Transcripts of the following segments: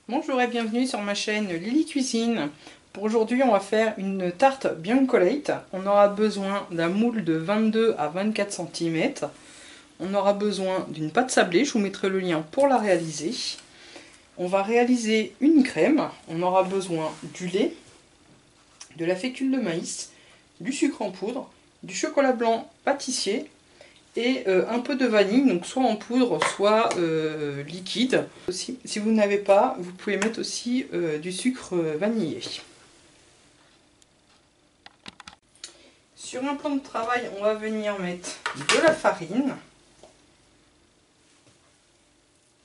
Bonjour et bienvenue sur ma chaîne Lily Cuisine. Pour aujourd'hui, on va faire une tarte Biancolate. On aura besoin d'un moule de 22 à 24 cm. On aura besoin d'une pâte sablée, je vous mettrai le lien pour la réaliser. On va réaliser une crème. On aura besoin du lait, de la fécule de maïs, du sucre en poudre, du chocolat blanc pâtissier et un peu de vanille, donc soit en poudre soit liquide. Aussi, si vous n'avez pas, vous pouvez mettre aussi du sucre vanillé. Sur un plan de travail, on va venir mettre de la farine.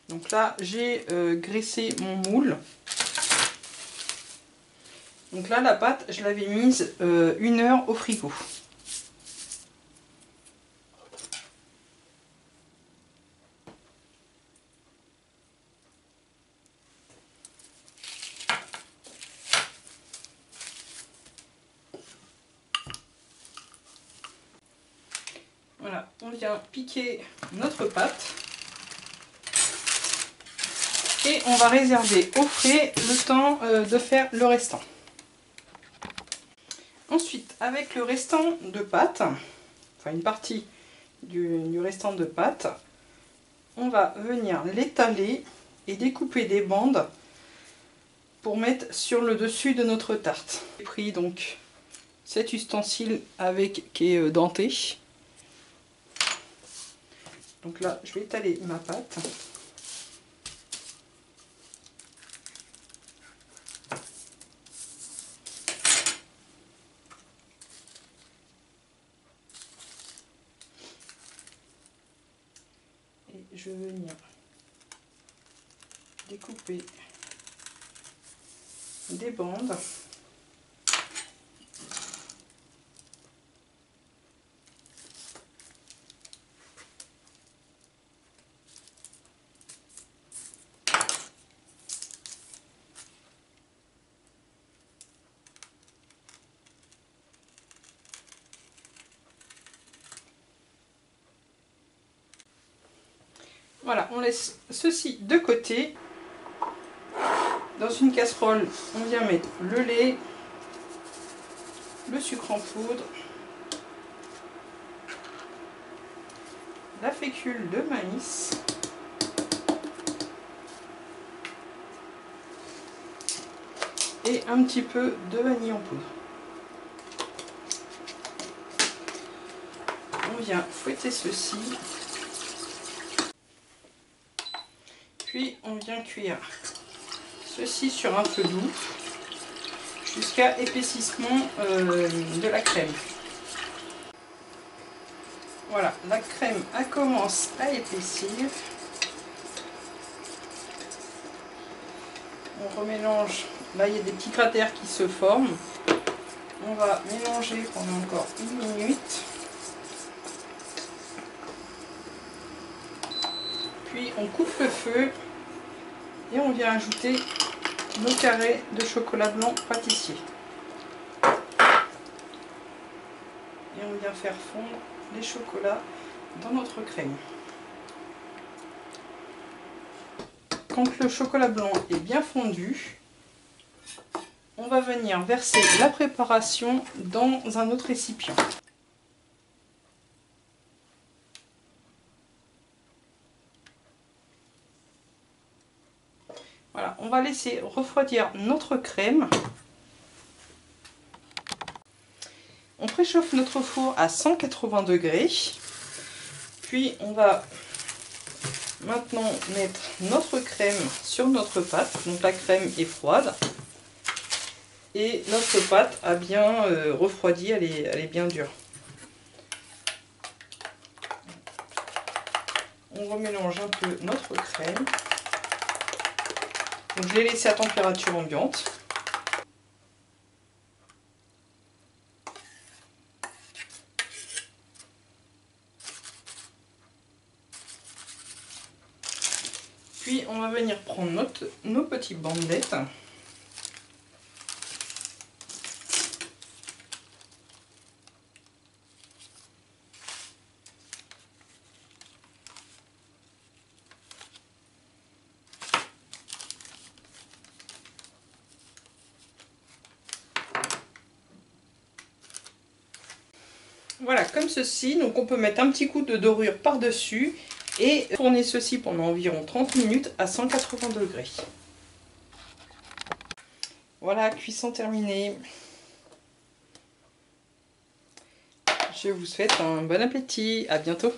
Donc là, j'ai graissé mon moule. Donc là, la pâte, je l'avais mise 1 heure au frigo. Voilà, on vient piquer notre pâte. Et on va réserver au frais le temps de faire le restant. Ensuite, avec le restant de pâte, enfin une partie du restant de pâte, on va venir l'étaler et découper des bandes pour mettre sur le dessus de notre tarte. J'ai pris donc cet ustensile qui est denté. Donc là, je vais étaler ma pâte. Et je vais venir découper des bandes. Voilà, on laisse ceci de côté. Dans une casserole, on vient mettre le lait, le sucre en poudre, la fécule de maïs, et un petit peu de vanille en poudre. On vient fouetter ceci. Puis on vient cuire ceci sur un feu doux jusqu'à épaississement de la crème. Voilà, la crème elle commence à épaissir. On remélange. Là, il y a des petits cratères qui se forment. On va mélanger pendant encore 1 minute. Puis on coupe le feu et on vient ajouter nos carrés de chocolat blanc pâtissier. Et on vient faire fondre les chocolats dans notre crème. Quand le chocolat blanc est bien fondu, on va venir verser la préparation dans un autre récipient. Voilà, on va laisser refroidir notre crème. On préchauffe notre four à 180 degrés. Puis on va maintenant mettre notre crème sur notre pâte. Donc la crème est froide. Et notre pâte a bien refroidi, elle est bien dure. On remélange un peu notre crème. Donc je l'ai laissé à température ambiante. Puis on va venir prendre nos petites bandelettes. Voilà, comme ceci. Donc on peut mettre un petit coup de dorure par-dessus et tourner ceci pendant environ 30 minutes à 180 degrés. Voilà, cuisson terminée. Je vous souhaite un bon appétit. À bientôt.